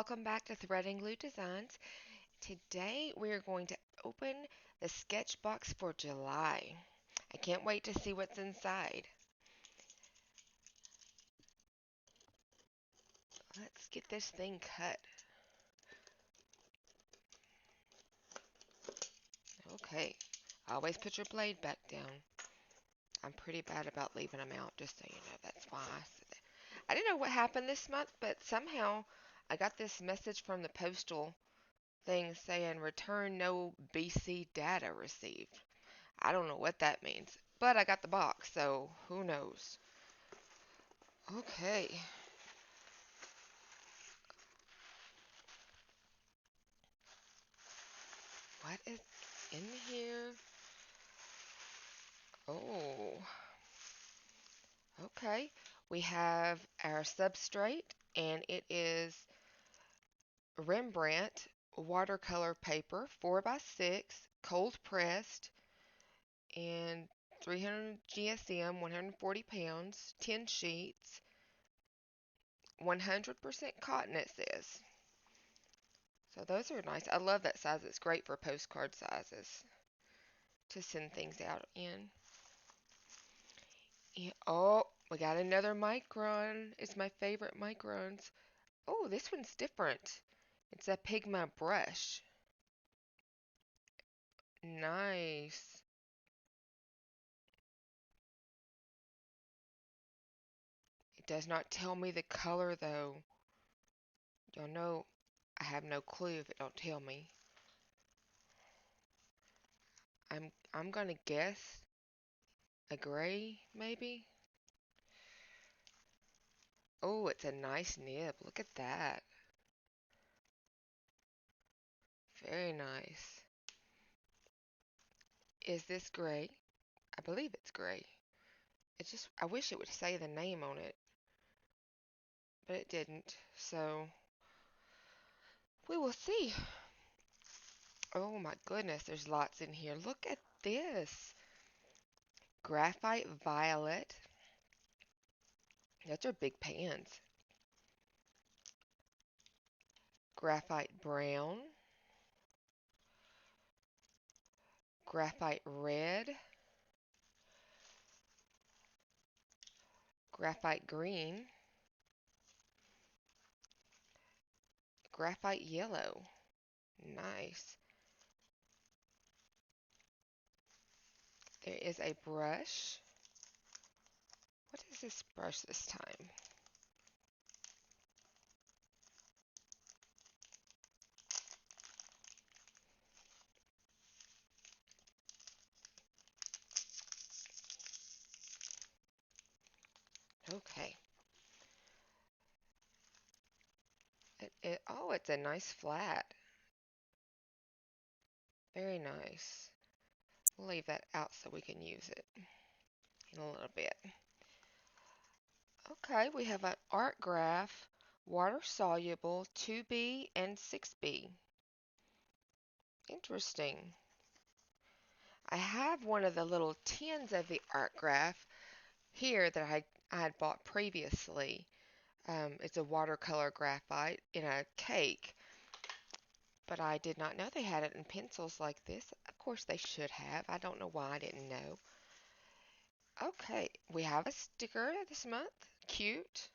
welcome back to Thread and Glue Designs. Today we are going to open the Sketchbox for July. I can't wait to see what's inside. Let's get this thing cut. Okay, always put your blade back down. I'm pretty bad about leaving them out, just so you know. That's why I said that. I didn't know what happened this month, but somehow I got this message from the postal thing saying return no BC data received. I don't know what that means, but I got the box, so who knows? Okay, what is in here? Oh, okay. We have our substrate, and it is Rembrandt watercolor paper, 4 by 6, cold pressed, and 300 GSM, 140 pounds, 10 sheets, 100% cotton, it says. So those are nice. I love that size. It's great for postcard sizes to send things out in. And, oh, we got another Micron. It's my favorite Microns. Oh, this one's different. It's a Pigma Brush. Nice. It does not tell me the color though. Y'all know I have no clue if it don't tell me. I'm gonna guess a gray maybe. Oh, it's a nice nib. Look at that. Very nice. Is this gray? I believe it's gray. It's just, I wish it would say the name on it, but it didn't. So we will see. Oh my goodness, there's lots in here. Look at this. Graphite violet. Those are big pans. Graphite brown. Graphite red. Graphite green. Graphite yellow. Nice. There is a brush. What is this brush this time? Okay. Oh, it's a nice flat. Very nice. We'll leave that out so we can use it in a little bit. Okay, we have an art graph, water soluble 2B and 6B. Interesting. I have one of the little tins of the art graph here that I had bought previously. It's a watercolor graphite in a cake, but I did not know they had it in pencils like this. Of course they should have. I don't know why I didn't know. Okay, we have a sticker this month. Cute.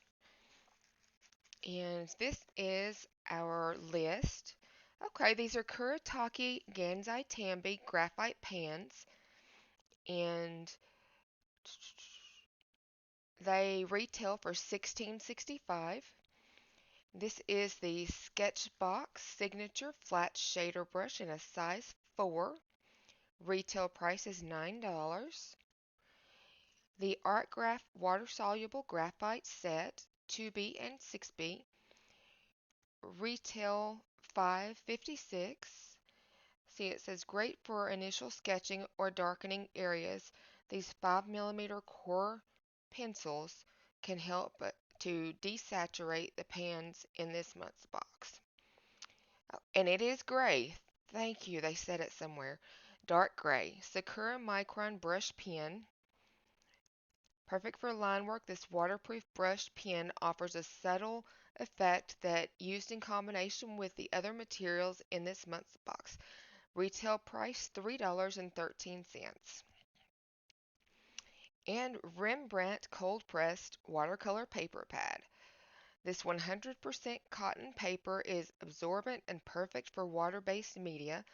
And this is our list. Okay, these are Kuretake Gansai Tambi graphite pans, and they retail for $16.65. This is the Sketchbox Signature Flat Shader Brush in a size 4. Retail price is $9. The Art Graph Water Soluble Graphite Set 2B and 6B. Retail $5.56. See, it says great for initial sketching or darkening areas. These 5mm core pencils can help to desaturate the pans in this month's box. Oh, and it is gray. Thank you, they said it somewhere. Dark gray. Sakura Micron Brush Pen. Perfect for line work, this waterproof brush pen offers a subtle effect that, used in combination with the other materials in this month's box. Retail price $3.13. And Rembrandt cold pressed watercolor paper pad. This 100% cotton paper is absorbent and perfect for water-based media.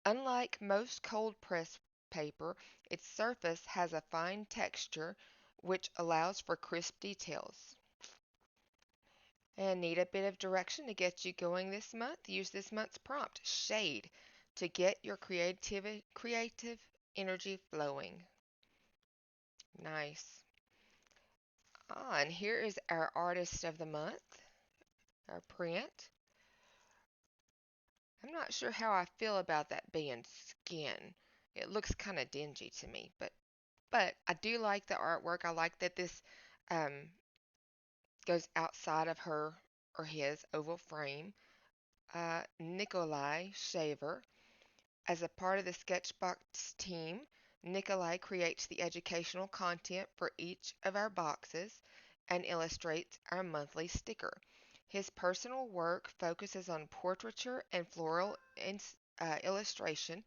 Unlike most cold press paper, its surface has a fine texture which allows for crisp details. And need a bit of direction to get you going this month? Use this month's prompt, shade, to get your creative energy flowing. Nice. And here is our artist of the month, our print. I'm not sure how I feel about that being skin. It looks kind of dingy to me, but I do like the artwork. I like that this um, goes outside of her or his oval frame. Nikolai Shaver. As a part of the Sketchbox team, Nikolai creates the educational content for each of our boxes and illustrates our monthly sticker. His personal work focuses on portraiture and floral illustration,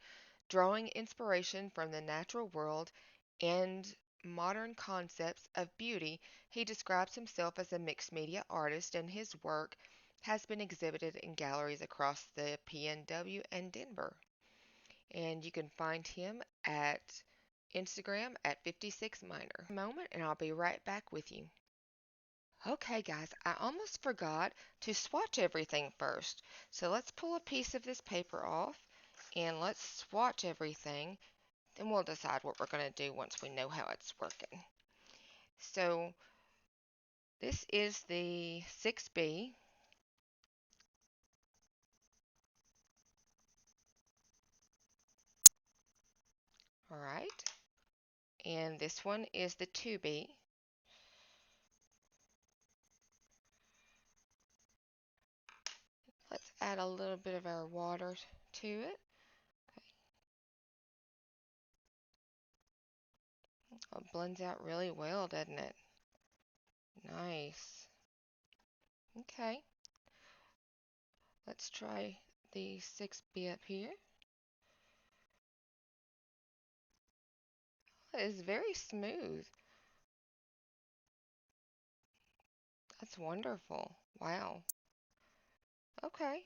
drawing inspiration from the natural world and modern concepts of beauty. He describes himself as a mixed media artist, and his work has been exhibited in galleries across the PNW and Denver. And you can find him at Instagram at 56Miner. Moment, and I'll be right back with you. Okay, guys, I almost forgot to swatch everything first. So let's pull a piece of this paper off and let's swatch everything. Then we'll decide what we're going to do once we know how it's working. So this is the 6B. All right. And this one is the 2B. Let's add a little bit of our water to it. Oh, it blends out really well, doesn't it? Nice. Okay. Let's try the 6B up here. It is very smooth. That's wonderful. Wow. Okay.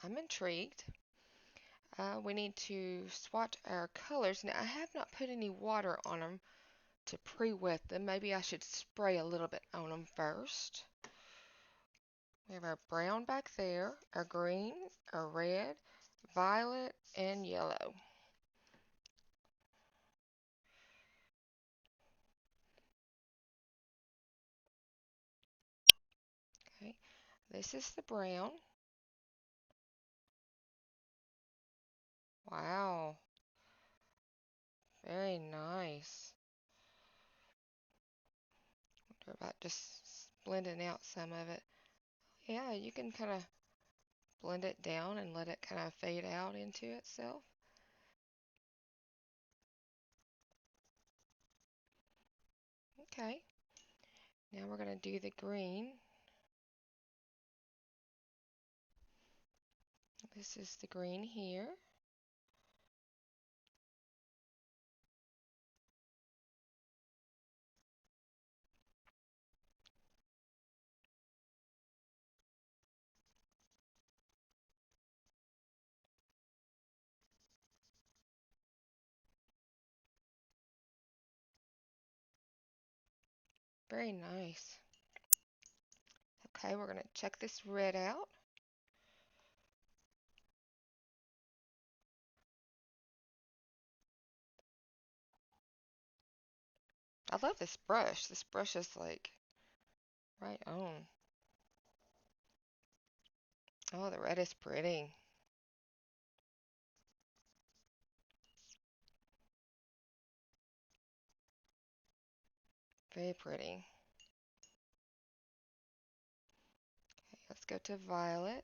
I'm intrigued. We need to swatch our colors. Now, I have not put any water on them to pre-wet them. Maybe I should spray a little bit on them first. We have our brown back there, our green, our red, violet, and yellow. Okay, this is the brown. Wow, very nice. We're about just blending out some of it. Yeah, you can kind of blend it down and let it kind of fade out into itself. Okay, now we're going to do the green. This is the green here. Very nice. Okay, we're going to check this red out. I love this brush. This brush is like right on. Oh, the red is pretty. Very pretty. Okay, let's go to violet.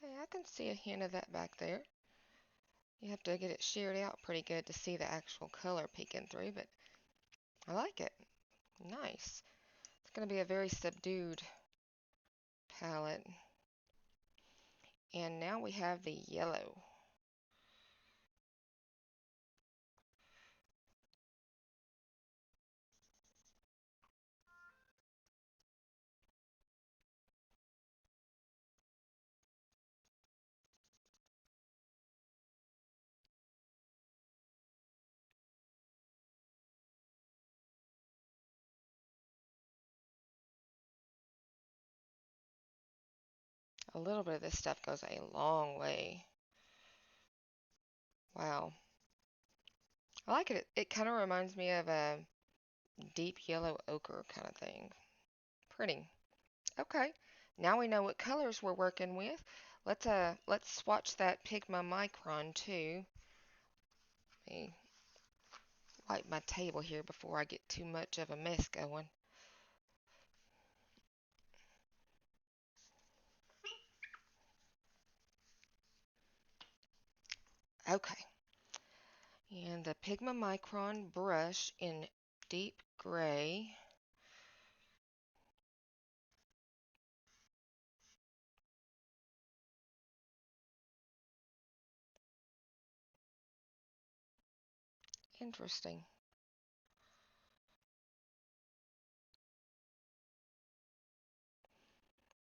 Okay, I can see a hint of that back there. You have to get it sheared out pretty good to see the actual color peeking through, but I like it. Nice. It's going to be a very subdued palette. And now we have the yellow. A little bit of this stuff goes a long way. Wow. I like it. It kind of reminds me of a deep yellow ochre kind of thing. Pretty. Okay. Now we know what colors we're working with. Let's swatch that Pigma Micron too. Let me wipe my table here before I get too much of a mess going. Okay. And the Pigma Micron brush in deep gray. Interesting.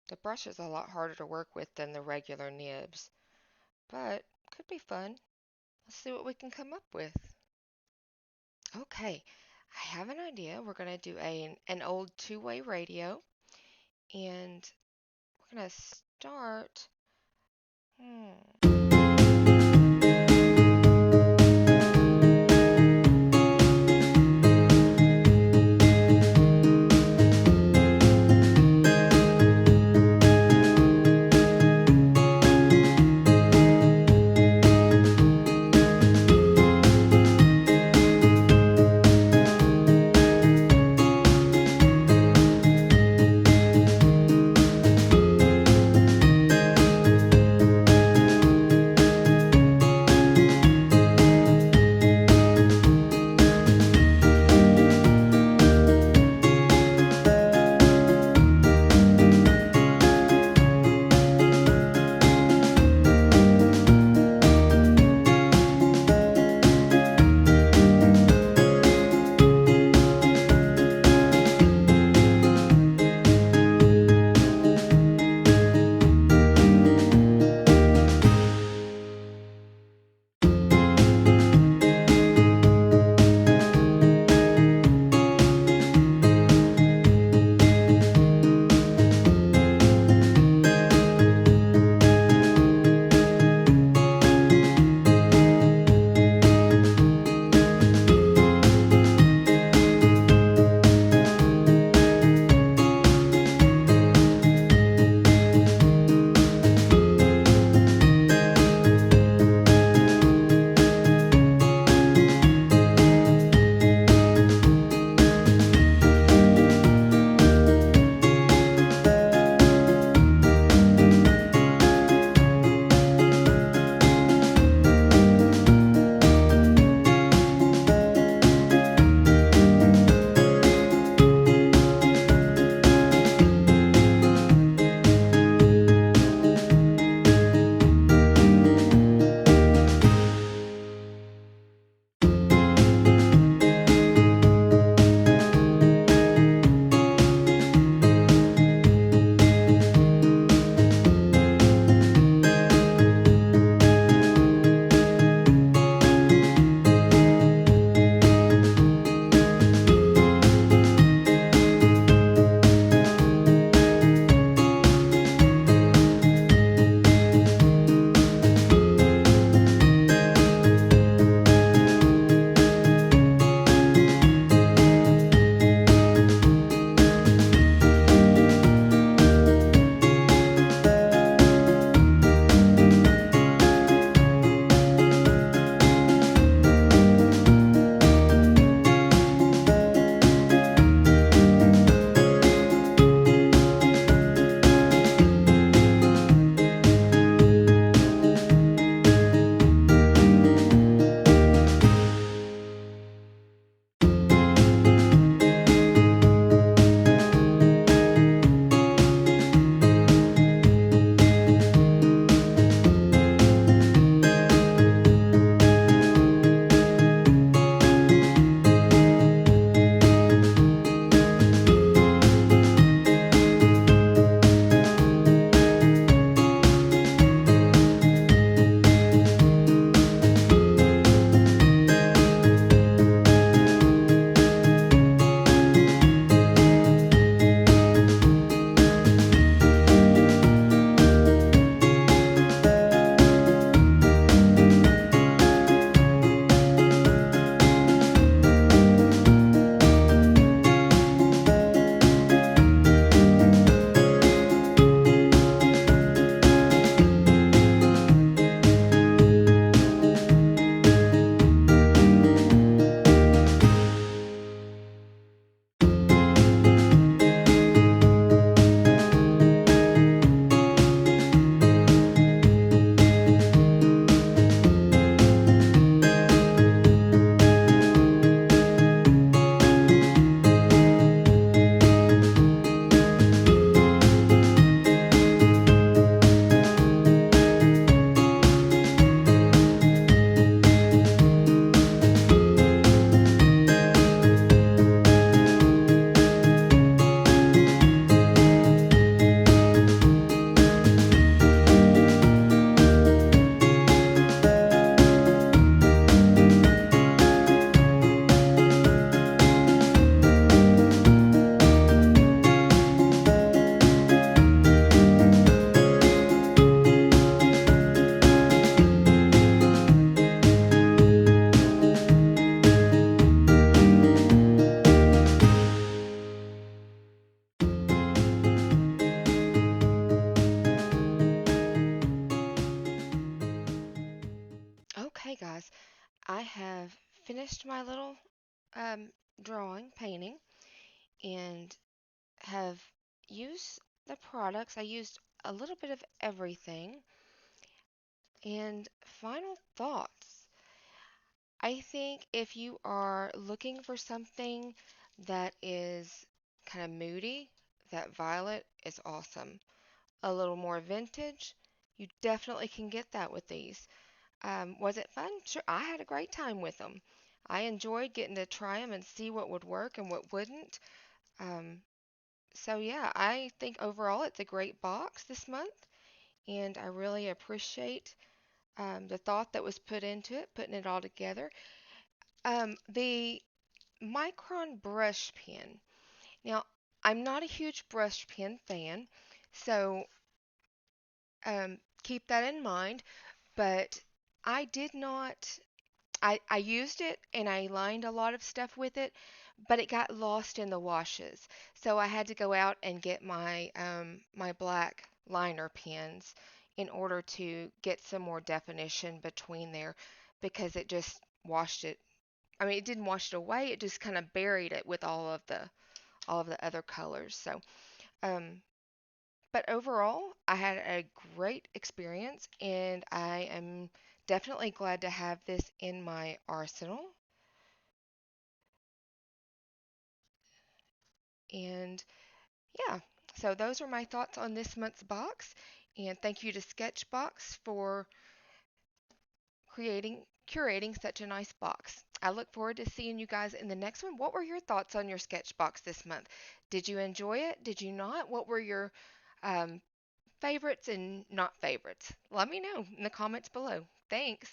The brush is a lot harder to work with than the regular nibs, but could be fun. Let's see what we can come up with. Okay, I have an idea. We're going to do an old two-way radio, and we're going to start. finished my little um, drawing, painting, and have used the products. I used a little bit of everything. And final thoughts. I think if you are looking for something that is kind of moody, that violet is awesome. A little more vintage, you definitely can get that with these. Was it fun? Sure, I had a great time with them. I enjoyed getting to try them and see what would work and what wouldn't. Um, so yeah, I think overall it's a great box this month, and I really appreciate the thought that was put into it, putting it all together. The Micron Brush Pen. Now, I'm not a huge brush pen fan, so keep that in mind. But I did not. I used it and I lined a lot of stuff with it, but it got lost in the washes. So I had to go out and get my black liner pens in order to get some more definition between there because it just washed it. I mean, it didn't wash it away. It just kind of buried it with all of the other colors. So, um, but overall, I had a great experience, and I am definitely glad to have this in my arsenal. And yeah, so those are my thoughts on this month's box. And thank you to Sketchbox for curating such a nice box. I look forward to seeing you guys in the next one. What were your thoughts on your Sketchbox this month? Did you enjoy it? Did you not? What were your um, favorites and not favorites? Let me know in the comments below. Thanks.